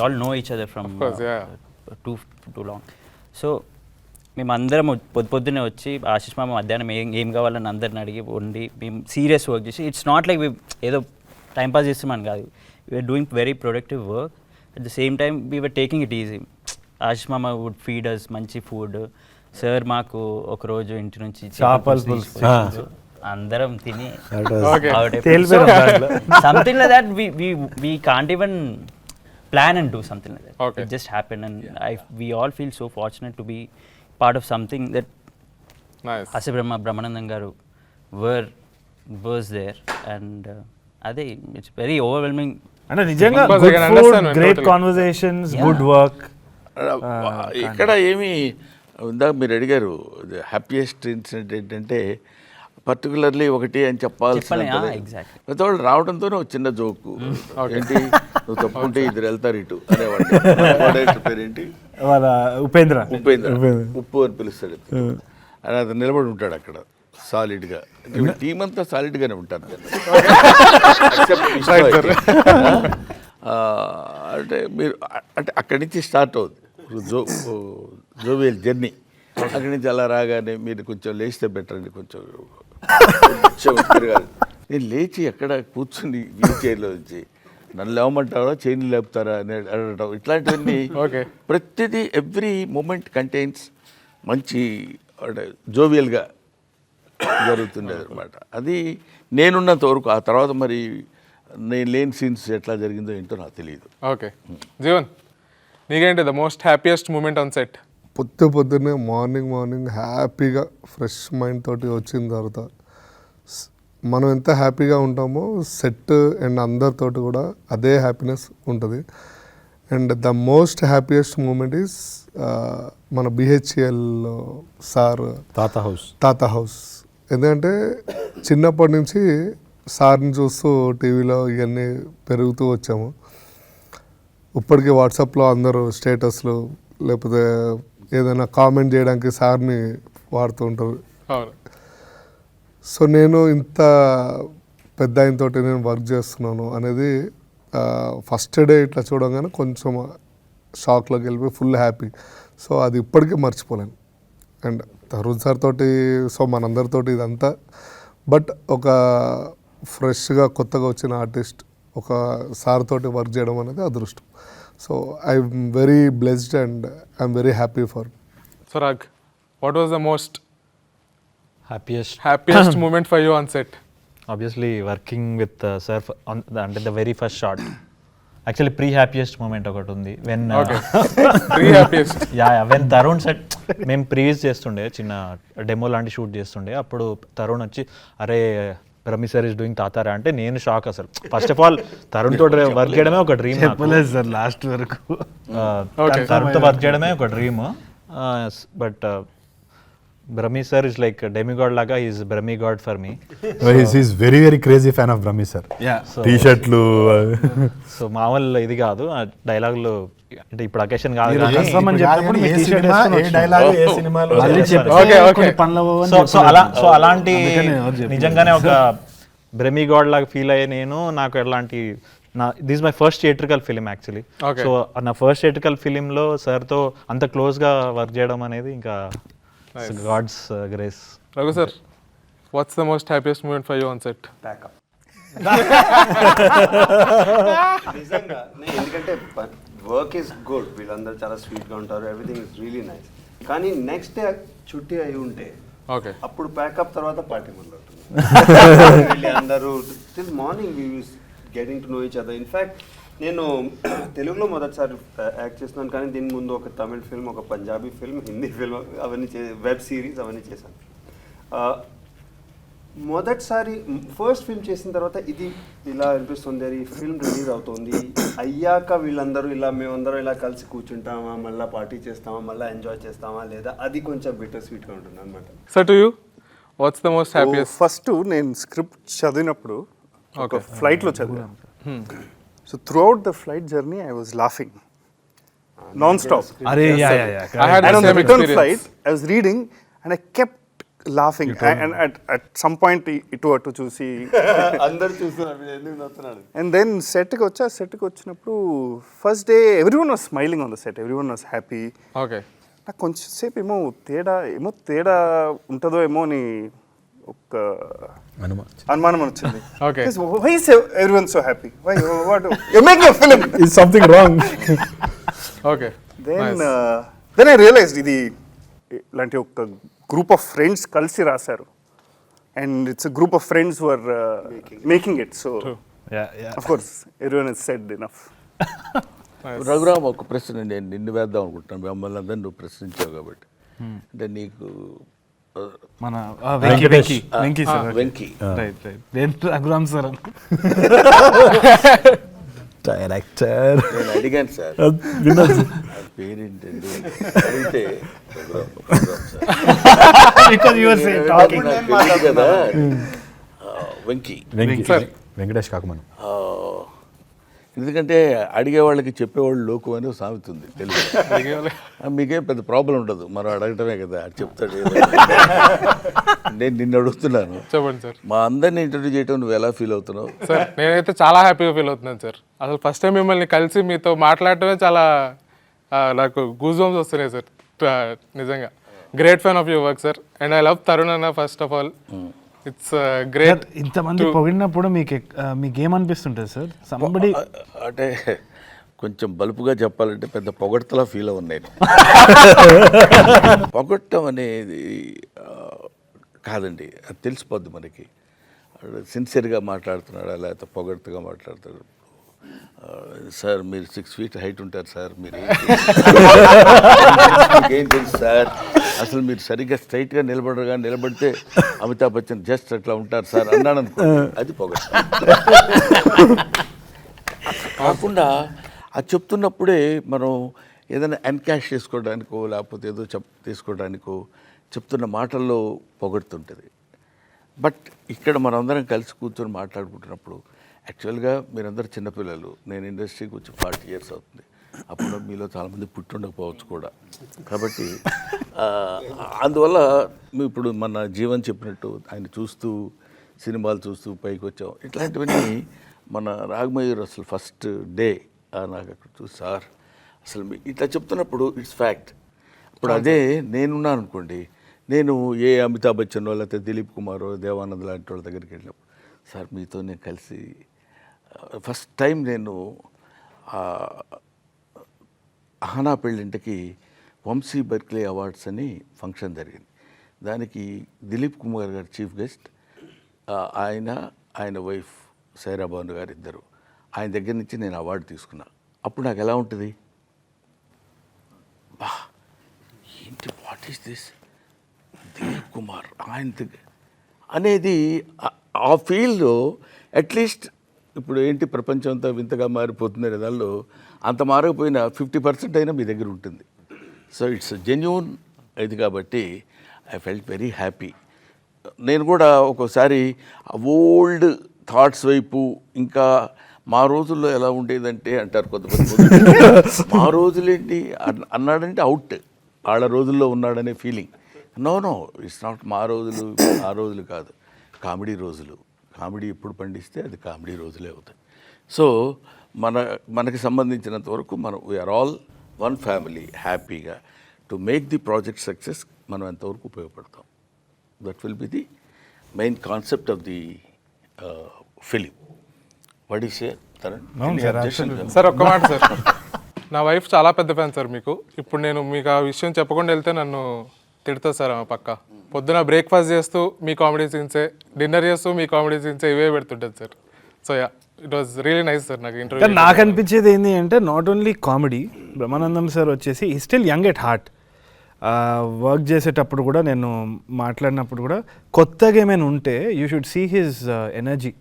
all know each other from too long. So మేమందరం పొద్దున్నే వచ్చి ఆశిష్ మామ మధ్యాహ్నం ఏం కావాలని అందరిని అడిగి వండి మేము సీరియస్ వర్క్ చేసి ఇట్స్ నాట్ లైక్ ఏదో టైంపాస్ చేస్తామని కాదు, we're doing very productive work. At the same time we were taking it easy. Ashish మామ వుడ్ ఫీడ్ అస్ మంచి ఫుడ్. సార్ మాకు ఒకరోజు ఇంటి నుంచి అందరం తిని something like that we can't even plan and do something like that. It just happened and we all feel so fortunate to be part of something that Ase Brahmanandam garu was there and ade it's very overwhelming. అంటే నిజంగా good food, great conversations, good work. ఇక్కడ ఏమి ఇందాక మీరు అడిగారు happiest incident ఏంటంటే particularly ఒకటి అని చెప్పాల్సిన వాళ్ళు రావడంతోనే ఒక చిన్న జోకు ఏంటి నువ్వు తప్పుకుంటే ఇద్దరు వెళ్తారు ఇటు అనేవాడు. పేరేంటి? ఉపేంద్ర. ఉప్పు అని పిలుస్తాడు. అని అతను నిలబడి ఉంటాడు అక్కడ సాలిడ్గా. టీం అంతా సాలిడ్గానే ఉంటారు. అంటే మీరు అంటే అక్కడి నుంచి స్టార్ట్ అవుతుంది జోవియల్ జర్నీ. అక్కడి నుంచి అలా రాగానే మీరు కొంచెం లేచితే బెటర్ అండి, కొంచెం తిరగాలి. నేను లేచి ఎక్కడ కూర్చుని వీల్ చైర్లో వచ్చి నన్ను లేవమంటారా చైర్లు లేపుతారా అని అడగటం, ఇట్లాంటివన్నీ ప్రతిదీ ఎవ్రీ మూమెంట్ కంటైన్స్ మంచి జోవియల్గా జరుగుతుండేది అనమాట. అది నేనున్నంత వరకు. ఆ తర్వాత మరి నేను లేని సీన్స్ ఎట్లా జరిగిందో ఏంటో నాకు తెలియదు. ఓకే జీవన్, నీకేంటి the most happiest moment on set? పొద్దున్నే మార్నింగ్ హ్యాపీగా ఫ్రెష్ మైండ్ తోటి వచ్చిన తర్వాత మనం ఎంత హ్యాపీగా ఉంటామో సెట్ అండ్ అందరితోటి కూడా అదే హ్యాపీనెస్ ఉంటుంది. And the most happiest moment is మన బిహెచ్ఎల్ సార్ తాత హౌస్. ఎందుకంటే చిన్నప్పటి నుంచి సార్ని చూస్తూ టీవీలో ఇవన్నీ పెరుగుతూ వచ్చాము. ఇప్పటికీ వాట్సాప్లో అందరూ స్టేటస్లు లేకపోతే ఏదైనా కామెంట్ చేయడానికి సార్ని వాడుతూ ఉంటారు. సో నేను ఇంత పెద్ద ఆయనతోటి నేను వర్క్ చేస్తున్నాను అనేది ఫస్ట్ డే ఇట్లా చూడగానే కొంచెం షాక్లోకి వెళ్ళిపోయి ఫుల్ హ్యాపీ. సో అది ఇప్పటికీ మర్చిపోలేను. అండ్ తరుణ్ సార్ తోటి, సో మనందరితోటి ఇదంతా, బట్ ఒక ఫ్రెష్గా కొత్తగా వచ్చిన ఆర్టిస్ట్ ఒక సార్ తోటి వర్క్ చేయడం అనేది అదృష్టం. So I'm very blessed and I'm very happy for. So Raag, what was the most happiest moment for you on set? obviously working with sir on the very first shot. Actually pre-happiest moment ఒకటి ఉంది when pre-happiest when Tarun set మేము previous చేస్తుండే చిన్న demo లాంటి shoot చేస్తుండే. అప్పుడు తరుణ్ వచ్చి అరే రమి సార్ ఇస్ డూయింగ్ తాతారా అంటే నేను షాక్ అసలు. ఫస్ట్ ఆఫ్ ఆల్ తరుణ్ తోటి వర్క్ చేయడమే ఒక డ్రీమ్. చెప్పలేదు సార్ లాస్ట్ వరకు. తరుణ్తో వర్క్ చేయడమే ఒక dream. But Brahmi sir is like a demigod laga. He is Brahmi god for me. He's very crazy fan of Brahmi sir. T-shirtలు. So మామూలు ఇది కాదు ఆ డైలాగులు, అంటే ఇప్పుడు అకేషన్ కాదు కానీ సో అలాంటి నిజంగానే ఒక బ్రహ్మి గాడ్ లాగా ఫీల్ అయ్యే నేను. నాకు ఎలాంటి this my first theatrical film actually. So నా ఫస్ట్ థియేట్రికల్ ఫిలింలో సార్తో అంత క్లోజ్గా వర్క్ చేయడం అనేది ఇంకా God's grace. Raghu sir, what's the most happiest moment for you on set? Backup. నిజంగా ఎందుకంటే వర్క్ ఈస్ గుడ్, వీళ్ళందరూ చాలా స్వీట్గా ఉంటారు, ఎవ్రీథింగ్ ఇస్ రియలీ నైస్. కానీ నెక్స్ట్ డే చుట్టి అయి ఉంటే అప్పుడు ప్యాకప్ తర్వాత పార్టీ మొదలవుతుంది. అందరూ till morning we use getting to know each other. In fact నేను తెలుగులో మొదటిసారి యాక్ట్ చేస్తున్నాను, కానీ దీని ముందు ఒక తమిళ్ ఫిల్మ్, ఒక పంజాబీ ఫిల్మ్, హిందీ ఫిల్మ్, అవన్నీ వెబ్ సిరీస్ అవన్నీ చేశాను. మొదటిసారి ఫస్ట్ ఫిల్మ్ చేసిన తర్వాత ఇది ఇలా అనిపిస్తుంది, ఈ ఫిల్మ్ రిలీజ్ అవుతుంది అయ్యాక వీళ్ళందరూ ఇలా మేమందరం ఇలా కలిసి కూర్చుంటామా, మళ్ళీ పార్టీ చేస్తామా, మళ్ళీ ఎంజాయ్ చేస్తామా లేదా, అది కొంచెం బిటర్ స్వీట్గా ఉంటుంది అనమాట. So to you what's the most happiest? First నేను స్క్రిప్ట్ చదివినప్పుడు ఒక ఫ్లైట్లో చదివాను. So throughout the flight journey, I was laughing non-stop. I had and on the the same return experience. flight, I was reading and I kept laughing. And at some point, it was to choose. అందరూ చూస్తున్నారు ఎందుకు నవ్వుతున్నాడు. And then set కి వచ్చినప్పుడు first day everyone was smiling on the set. Everyone was happy. Okay. నాకు కొంచెం సేపు ఏమో తేడా ఉంటుందో ఏమో అని ఒక అనుమానం వచ్చింది. Okay. Why is everyone so happy? Why? What? You're making a film. Is something wrong? Okay. Then I realized ఇది ఇలాంటి ఒక గ్రూప్ ఆఫ్ ఫ్రెండ్స్ కలిసి రాశారు. And it's a group of friends who are making it. So, of course, everyone has said enough. Raghuram, ఒక ప్రశ్న నేను నిన్ను వేద్దాం అనుకుంటున్నాను, మిమ్మల్ని అందరినీ నువ్వు ప్రశ్నించావు కాబట్టి. అంటే నీకు మన Venky sir. Venky Raghuram sir director నేను అడిగాను సార్ పేరేంటండి అడిగితే కదా వెంకీ వెంకటేష్ కాకమను. ఎందుకంటే అడిగేవాళ్ళకి చెప్పేవాళ్ళు లోకు అని సామెత ఉంది తెలుగు. మీకేం పెద్ద ప్రాబ్లం ఉండదు, మనం అడగటమే కదా, అది చెప్తాడు. నేను నిన్ను అడుగుతున్నాను, చెప్పండి సార్. మా అందరినీ ఇంటర్వ్యూ చేయటం నువ్వు ఎలా ఫీల్ అవుతున్నావు? సార్ నేనైతే చాలా హ్యాపీగా ఫీల్ అవుతున్నాను సార్. అసలు ఫస్ట్ టైం మిమ్మల్ని కలిసి మీతో మాట్లాడటమే చాలా నాకు గూస్ బంప్స్ వస్తున్నాయి సార్. నిజంగా great fan of your work sir. And I love Tarun anna first of all. It's great. ఇంతమంది పొగిడినప్పుడు మీకేమనిపిస్తుంటుంది సార్? సంబడి అంటే కొంచెం బలుపుగా చెప్పాలంటే పెద్ద పొగడ్తలా ఫీల్ అవ్వను నేను. పొగట్టం అనేది కాదండి, అది తెలిసిపోద్ది మనకి. సిన్సియర్గా మాట్లాడుతున్నాడా లేకపోతే పొగడ్తగా మాట్లాడుతున్నాడు. సార్ మీరు 6 feet హైట్ ఉంటారు సార్, మీరు ఏం తెలుసు సార్, అసలు మీరు సరిగ్గా స్ట్రైట్గా నిలబడితే అమితాబ్ బచ్చన్ జస్ట్ అట్లా ఉంటారు సార్ అన్నాడు అనుకో, అది పొగడ్త. కాకుండా అది చెప్తున్నప్పుడే మనం ఏదైనా ఎన్కాష్ చేసుకోవడానికో లేకపోతే ఏదో తీసుకోవడానికో చెప్తున్న మాటల్లో పొగడుతుంటుంది. బట్ ఇక్కడ మనందరం కలిసి కూర్చొని మాట్లాడుకుంటున్నప్పుడు యాక్చువల్గా మీరందరూ చిన్నపిల్లలు, నేను ఇండస్ట్రీకి వచ్చి 40 years అవుతుంది. అప్పుడు మీలో చాలామంది పుట్టి ఉండకపోవచ్చు కూడా. కాబట్టి అందువల్ల ఇప్పుడు మన జీవన్ చెప్పినట్టు ఆయన చూస్తూ సినిమాలు చూస్తూ పైకి వచ్చాం. ఇట్లాంటివన్నీ మన రాగమయూర్ అసలు ఫస్ట్ డే నాకు అక్కడ చూసి సార్ అసలు ఇట్లా చెప్తున్నప్పుడు ఇట్స్ ఫ్యాక్ట్. ఇప్పుడు అదే నేనున్నాను అనుకోండి, నేను ఏ అమితాబ్ బచ్చన్ లేకపోతే దిలీప్ కుమారో దేవానంద్ లాంటి వాళ్ళ దగ్గరికి వెళ్ళినప్పుడు సార్ మీతో నేను కలిసి ఫస్ట్ టైం నేను అహనా పెళ్ళింటికి వంశీ బర్క్లీ అవార్డ్స్ అని ఫంక్షన్ జరిగింది. దానికి దిలీప్ కుమార్ గారు చీఫ్ గెస్ట్, ఆయన వైఫ్ సైరా భాను గారు ఇద్దరు. ఆయన దగ్గర నుంచి నేను అవార్డు తీసుకున్నా. అప్పుడు నాకు ఎలా ఉంటుంది, బా ఏంటి what is this Dilip Kumar ఆయన అనేది ఆ ఫీల్డ్లో అట్లీస్ట్ ఇప్పుడు ఏంటి ప్రపంచం అంతా వింతగా మారిపోతుంది దానిలో అంత మారకపోయినా 50% అయినా మీ దగ్గర ఉంటుంది. సో ఇట్స్ జెన్యూన్ ఇది కాబట్టి ఐ ఫెల్ట్ వెరీ హ్యాపీ. నేను కూడా ఒక్కోసారి ఓల్డ్ థాట్స్ వైపు, ఇంకా మా రోజుల్లో ఎలా ఉండేదంటే అంటారు కొంతమంది, మా రోజులేంటి అన్నాడంటే అవుట్, వాళ్ళ రోజుల్లో ఉన్నాడనే ఫీలింగ్. నో ఇట్స్ నాట్ మా రోజులు ఆ రోజులు కాదు, కామెడీ రోజులు. కామెడీ ఎప్పుడు పండిస్తే అది కామెడీ రోజులే అవుతాయి. సో మనకి సంబంధించినంత వరకు మనం వీఆర్ ఆల్ వన్ ఫ్యామిలీ. హ్యాపీగా to make the project success మనం ఎంతవరకు ఉపయోగపడతాం. That will be the main concept of the film. What is sir ఒక్క మాట సార్, నా వైఫ్ చాలా పెద్ద ఫ్యాన్ సార్ మీకు. ఇప్పుడు నేను మీకు ఆ విషయం చెప్పకుండా వెళ్తే నన్ను తిడుతుంది సార్ ఆమె పక్క. పొద్దున బ్రేక్ఫాస్ట్ చేస్తూ మీ కామెడీ సీన్సే, డిన్నర్ చేస్తూ మీ కామెడీ సీన్సే ఇవే పెడుతుంటుంది sir. So yeah, it was really nice sir. నాకు ఇంటర్వ్యూ నాకు అనిపించేది ఏంటి అంటే not only comedy, Brahmanandam sir వచ్చేసి ఈ still young at heart. Work చేసేటప్పుడు కూడా నేను మాట్లాడినప్పుడు కూడా కొత్తగా ఏమైనా ఉంటే you should see his energy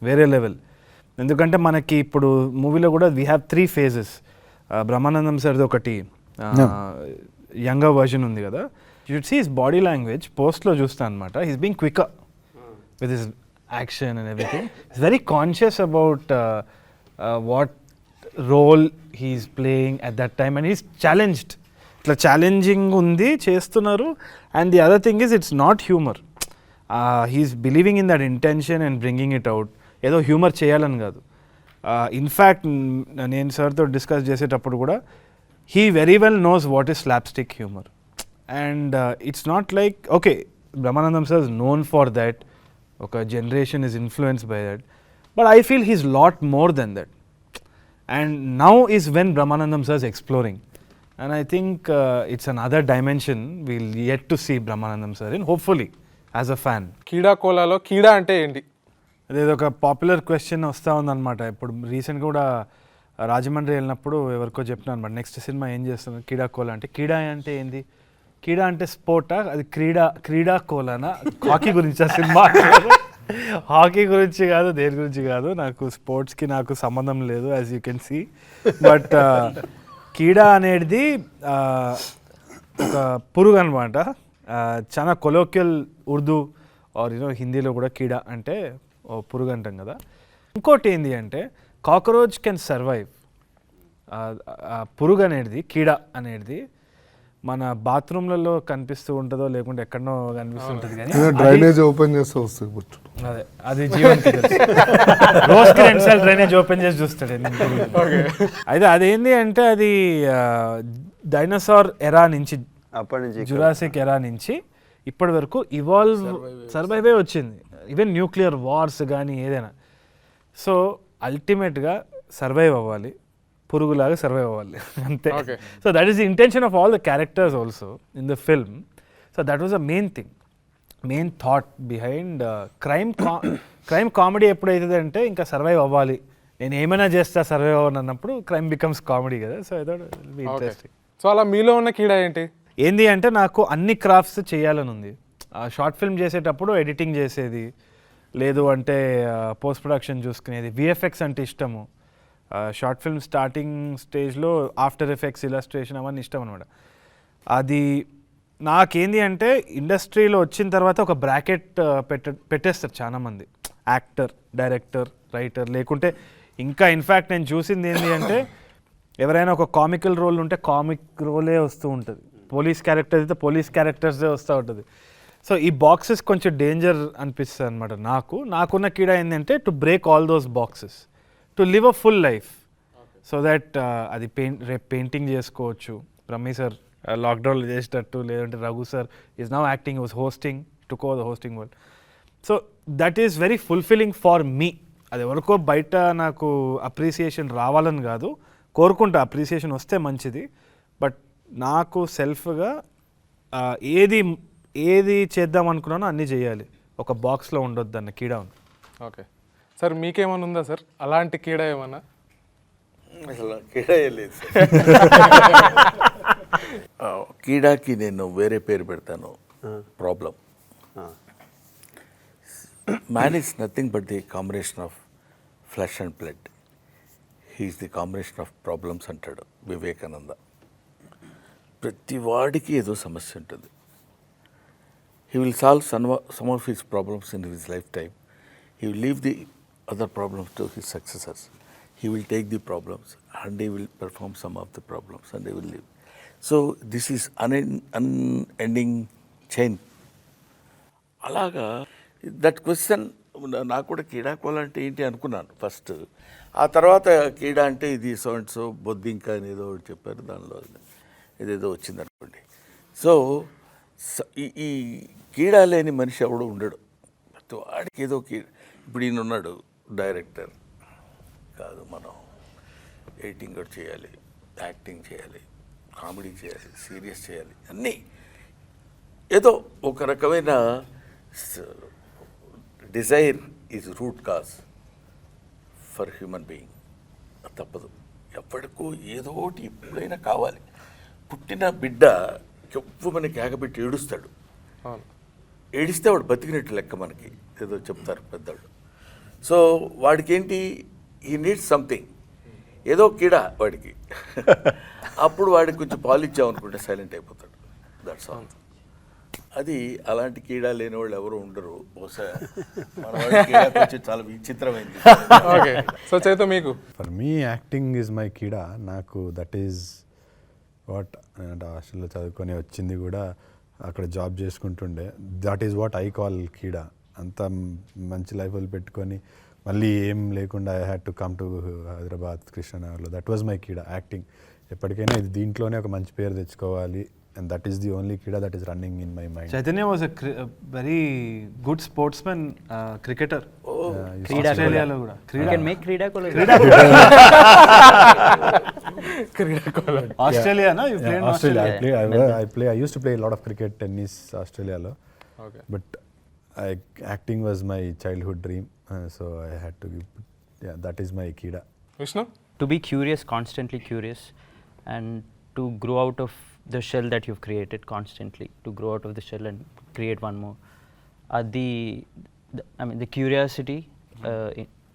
వేరే లెవెల్. ఎందుకంటే మనకి ఇప్పుడు మూవీలో కూడా వీ హ్యావ్ 3 phases. బ్రహ్మానందం సార్ది ఒకటి యంగర్ వర్జన్ ఉంది కదా, you should see his body language. పోస్ట్లో చూస్తాను అనమాట, he's being quicker with his action and everything. Is very conscious about what role he's playing at that time and he's challenged. ఇట్లా challenging ఉంది, చేస్తున్నారు. And the other thing is it's not humour, he's believing in that intention and bringing it out. ఏదో humour చేయాలని కాదు. In fact నేను సార్తో discuss చేసేటప్పుడు కూడా he very well knows what is slapstick humour. And it's not like okay Brahmanandam sir is known for that, ఒక generation is influenced by that, but I feel he's lot more than that. And now is when Brahmanandam sir is exploring. And I think it's another dimension we'll yet to see Brahmanandam sir in, hopefully, as a fan. కీడా కోలాలో కీడా అంటే ఏంటి? అదేదో ఒక popular question వస్తూ ఉందన్నమాట. ఇప్పుడు రీసెంట్గా కూడా రాజమండ్రి వెళ్ళినప్పుడు ఎవరికో చెప్పినా అనమాట, నెక్స్ట్ సినిమా ఏం చేస్తున్నారు కీడా కోలా అంటే. కీడా అంటే ఏంది? కీడా అంటే స్పోర్టా? అది క్రీడా కోలానా? హాకీ గురించి ఆ సినిమా? హాకీ గురించి కాదు, దేని గురించి కాదు. నాకు స్పోర్ట్స్కి నాకు సంబంధం లేదు, as you can see. But కీడా అనేది ఒక పురుగు అనమాట. చాలా కొలోక్యల్ ఉర్దూ ఆర్ హిందీలో కూడా కీడా అంటే పురుగు అంటాం కదా. ఇంకోటి ఏంటి అంటే కాక్రోచ్ కెన్ సర్వైవ్. పురుగు అనేది, కీడా అనేది మన బాత్రూమ్లలో కనిపిస్తూ ఉంటుందో లేకుంటే ఎక్కడనో కనిపిస్తుంటుంది, కానీ డ్రైనేజ్ ఓపెన్ చేస్తే వస్తుంది. అదే అది జీవన్కి తెలుసు. రోజుకి 2 సార్లు డ్రైనేజ్ ఓపెన్ చేసి చూస్తాడు. అయితే అదేంటి అంటే అది డైనోసార్ ఎరా నుంచి, అప్పటి నుంచి జురాసిక్ ఎరా నుంచి ఇప్పటి వరకు సర్వైవే వచ్చింది. ఈవెన్ న్యూక్లియర్ వార్స్ కానీ ఏదైనా. సో అల్టిమేట్గా సర్వైవ్ అవ్వాలి, పురుగులాగా సర్వైవ్ అవ్వాలి అంతే. So that is the intention of all the characters also in the film. So that was the main thought behind crime comedy ఎప్పుడైతుంది అంటే ఇంకా సర్వైవ్ అవ్వాలి, నేను ఏమైనా చేస్తా సర్వైవ్ అవ్వను అన్నప్పుడు క్రైమ్ బికమ్స్ కామెడీ కదా. So I thought it will be interesting. So అలా మీలో ఉన్న కీడా ఏంటి అంటే నాకు అన్ని క్రాఫ్ట్స్ చేయాలని ఉంది. షార్ట్ ఫిల్మ్ చేసేటప్పుడు ఎడిటింగ్ చేసేది, లేదు అంటే పోస్ట్ ప్రొడక్షన్ చూసుకునేది, విఎఫ్ఎక్స్ అంటే ఇష్టము. షార్ట్ ఫిల్మ్ స్టార్టింగ్ స్టేజ్లో ఆఫ్టర్ ఎఫెక్ట్స్, ఇలస్ట్రేషన్ అవన్నీ ఇష్టం అనమాట. అది నాకేంది అంటే ఇండస్ట్రీలో వచ్చిన తర్వాత ఒక బ్రాకెట్ పెట్టేస్తారు చాలామంది, యాక్టర్, డైరెక్టర్, రైటర్, లేకుంటే ఇంకా ఇన్ఫ్యాక్ట్ నేను చూసింది ఏంటి అంటే ఎవరైనా ఒక కామికల్ రోల్ ఉంటే కామిక్ రోలే వస్తూ ఉంటుంది, పోలీస్ క్యారెక్టర్ అయితే పోలీస్ క్యారెక్టర్సే వస్తూ ఉంటుంది. సో ఈ బాక్సెస్ కొంచెం డేంజర్ అనిపిస్తుంది అనమాట. నాకున్న కీడా ఏంటంటే to break all those boxes, to live a full life, so that అది రేపు పెయింటింగ్ చేసుకోవచ్చు. రమీ సార్ లాక్డౌన్లో చేసేటట్టు, లేదంటే Raghu sir is now acting, was hosting, took over the hosting world. So that is very fulfilling for me. అది ఎవరికో బయట నాకు అప్రిసియేషన్ రావాలని కాదు, కోరుకుంటా అప్రిసియేషన్ వస్తే మంచిది. బట్ నాకు సెల్ఫ్గా ఏది చేద్దాం అనుకున్నానో అన్నీ చేయాలి, ఒక బాక్స్లో ఉండొద్దు అన్న కీడా ఉంది. ఓకే సార్, మీకేమైనా ఉందా సార్ అలాంటి కీడా ఏమన్నా? అసలు కీడా లేదు కీడాకి నేను వేరే పేరు పెడతాను, problem. Man is nothing but the combination of flesh and blood. He's the combination of problems అంటాడు వివేకానంద. ప్రతి వాడికి ఏదో సమస్య ఉంటుంది. He will solve some of his problems in his lifetime. He will leave the other problems to his successors. He will take the problems and he will perform some of the problems and he will leave. So this is unending chain. అలాగా that question నాకు కూడా కీడా కోల అంటే ఏంటి అనుకున్నాను first. ఆ తర్వాత కీడా అంటే ఇది సో అండ్ సో బొద్దింక అని ఏదో చెప్పారు, దానిలో ఏదేదో వచ్చింది అనుకోండి. సో ఈ కీడా లేని మనిషి ఎవడు ఉండడు, వాడికి ఏదో ఇప్పుడు ఈయన ఉన్నాడు డైరెక్టర్ కాదు, మనం ఎడిటింగ్ కూడా చేయాలి, యాక్టింగ్ చేయాలి, కామెడీ చేయాలి, సీరియస్ చేయాలి, అన్నీ ఏదో ఒక రకమైన Dzire is root cause for human being. తప్పదు, ఎప్పటికో ఏదో ఒకటి ఎప్పుడైనా కావాలి. పుట్టిన బిడ్డ ఎవ్వమని కేకబెట్టి ఏడుస్తాడు, ఏడిస్తే వాడు బతికినట్టు లెక్క మనకి ఏదో చెప్తారు పెద్దవాళ్ళు. సో వాడికి ఏంటి, ఈ నీడ్స్ సంథింగ్, ఏదో కీడా వాడికి. అప్పుడు వాడికి కొంచెం పాలు ఇచ్చామనుకుంటే సైలెంట్ అయిపోతాడు. That's all. అది అలాంటి కీడా లేని వాళ్ళు ఎవరు ఉండరు బహుశా. మన వాడి కీడా కొంచెం చాలా విచిత్రమైంది. ఓకే, సో చైతో మీకు? For me acting is my కీడా. నాకు దట్ ఈజ్ వాట్, హాస్టల్లో చదువుకొని వచ్చింది కూడా, అక్కడ జాబ్ చేసుకుంటుండే, that is what I call కీడా. అంత మంచి లైఫ్ పెట్టుకొని మళ్ళీ ఏం లేకుండా I had to come to Hyderabad, కృష్ణనగర్లో. దట్ వాజ్ మై కీడా, యాక్టింగ్. ఎప్పటికైనా ఇది దీంట్లోనే ఒక మంచి పేరు తెచ్చుకోవాలి, and that is the only కీడా that is running in my mind. Chaitanya was a very good sportsmen, cricketer. ఆస్ట్రేలియాలో కూడా క్రీడా కోల. ఆస్ట్రేలియానా? I used to play a lot of cricket, tennis, Australia. Okay. But acting was my childhood dream, so I had to give, that is my kida. Vishnu? To be curious, constantly curious, and to grow out of the shell that you've created constantly, to grow out of the shell and create one more. The curiosity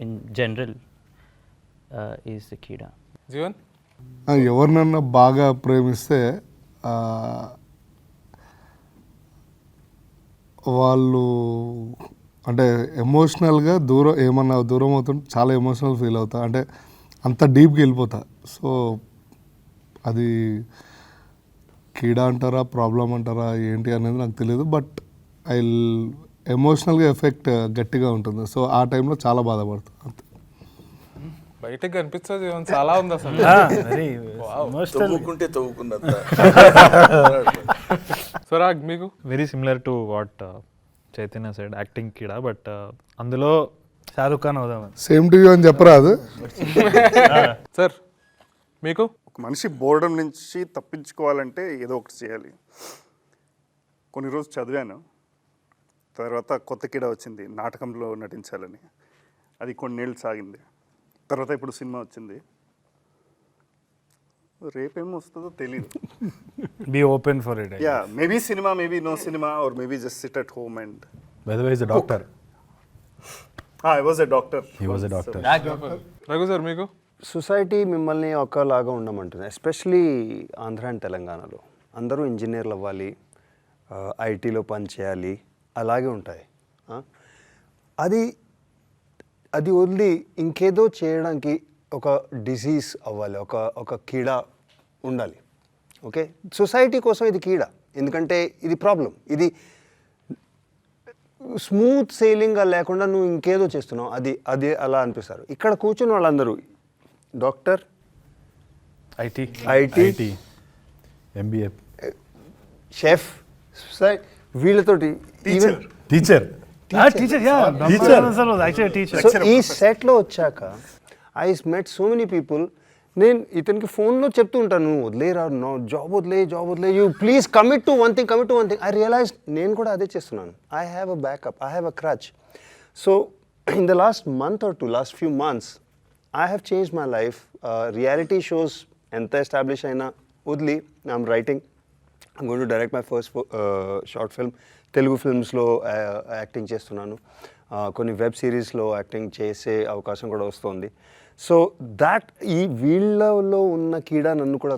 in general is the kida. Jeevan? ఎవరినన్నా బాగా ప్రేమిస్తే వాళ్ళు అంటే ఎమోషనల్గా ఏమన్నా దూరం అవుతుంటే చాలా emotional feel అవుతా, అంటే అంత డీప్గా వెళ్ళిపోతా. సో అది కీడా అంటారా ప్రాబ్లం అంటారా ఏంటి అనేది నాకు తెలియదు. బట్ ఎమోషనల్గా ఎఫెక్ట్ గట్టిగా ఉంటుంది. సో ఆ టైంలో చాలా బాధపడుతుంది అంతే. బయటకు కనిపించేది ఏమన్నా చాలా ఉంది అసలు. వెరీ తవ్వుకుంటే తవ్వుకున్నంత. సో రాగ్ మీకు very similar to what Chaitanya said acting కిడా, బట్ అందులో షారుఖ్ ఖాన్ అవుదామని. సేమ్ టు యూ అని చెప్పరాదు. సార్ మీకు ఒక మనిషి బోర్డం నుంచి తప్పించుకోవాలంటే ఏదో ఒకటి చేయాలి. కొన్ని రోజులు చదివాను, తర్వాత కొత్త కిడ వచ్చింది నాటకంలో నటించాలని. అది కొన్నేళ్ళు సాగింది. తర్వాత ఇప్పుడు సినిమా వచ్చింది. రేపేమో వస్తుందో తెలీదు. Be open for it. Ya, maybe cinema, maybe no cinema, or maybe just sit at home and by the way is a doctor. I was a doctor. He was a doctor. Raghu sir మీకు society మిమ్మల్ని ఒకలాగా ఉండమంటుంది, especially Andhra and తెలంగాణలో. అందరూ ఇంజనీర్లు అవ్వాలి, ఐటీలో పని చేయాలి, అలాగే ఉంటాయి. అది అది వదిలి ఇంకేదో చేయడానికి ఒక డిసీజ్ అవ్వాలి, ఒక కీడ ఉండాలి. ఓకే, సొసైటీ కోసం ఇది కీడ, ఎందుకంటే ఇది ప్రాబ్లం. ఇది స్మూత్ సేలింగ్గా లేకుండా నువ్వు ఇంకేదో చేస్తున్నావు, అది అలా అనిపిస్తారు. ఇక్కడ కూర్చున్న వాళ్ళందరూ డాక్టర్, ఐటీ, ఎంబీఏ, షెఫ్, వీళ్ళతోటి టీచర్. సో ఈ సెట్లో వచ్చాక I met so many people. నేను ఇతనికి ఫోన్లో చెప్తూ ఉంటాను, నువ్వు వదిలేరా, జాబ్ వదిలే, you please commit to one thing. I realize నేను కూడా అదే చేస్తున్నాను. I have a backup, I have a crutch. So in the last month or two, last few months I have changed my life. Reality shows enta establish aina udli. I'm writing. I'm going to direct my first short film. Telugu films lo acting chestunnanu. Konni web series lo acting chese avakasham kuda vastundi. So that ee veelalo unna keeda nannu kuda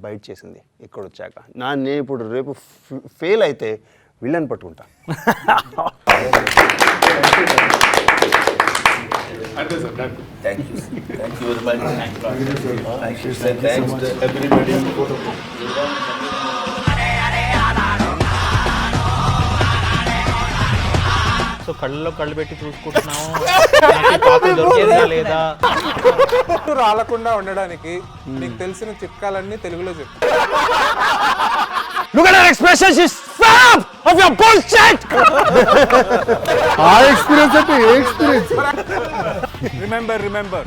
bite chesindi ikkada vachaka. నేను ఇప్పుడు రేపు fail అయితే వీళ్ళని పట్టుకుంటా. Thank you very much. Thank you, sir. Thanks to everybody. So కళ్ళలో కళ్ళు పెట్టి చూసుకుంటున్నాము, నాకు ఈ పాత్ర దొరికేదా లేదా. రాలకుండా ఉండడానికి మీకు తెలిసిన చిట్కాలన్నీ తెలుగులో చెప్పు. Look at her expression, she's fed up of your bullshit! ఆ ఎక్స్పీరియన్స్ అంటే ఏ ఎక్స్పీరియన్స్? Remember.